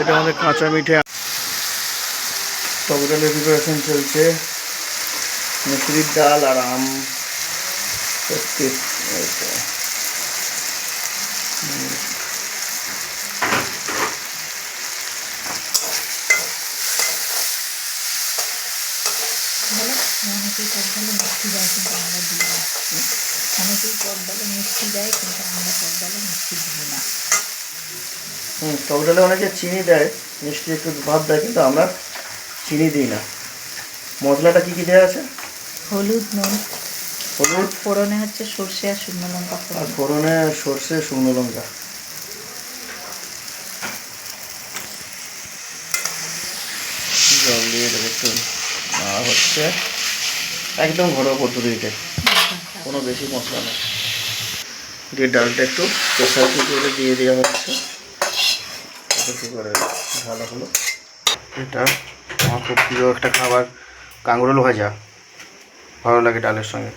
এটা আমাদের কাঁচা মিঠে টক ডালের প্রিপারেশন চলছে। মুসুরির ডাল আর আম অনেকেই টক ডালে মিষ্টি দেয়, কিন্তু আমরা দিই না। অনেকেই টক ডালে মিষ্টি দেয়, কিন্তু আমরা টক ডালে মিষ্টি দিই না। টক ডালে অনেকে চিনি দেয়, মিষ্টি একটু ভাত দেয়, কিন্তু আমরা চিনি দিই না। মশলাটা কী কী দেওয়া আছে? হলুদ, নুন, হলুদ, ফোড়নে হচ্ছে সর্ষে আর শুকনো লঙ্কা আর ফোড়ন। ফোড়নে সর্ষে শুকনো লঙ্কা। জল দিয়ে দেবো একটু, হচ্ছে একদম ঘরোয়া পদ্ধতিতে, কোনো বেশি মশলা নেই। দিয়ে ডালটা একটু প্রেসার কুকারে দিয়ে দেওয়া হচ্ছে। প্রেসার কুকারে ভালো হলো। এটা আমার খুব প্রিয় একটা খাবার, কাঁকরোল ভাজা ভালো লাগে ডালের সঙ্গে।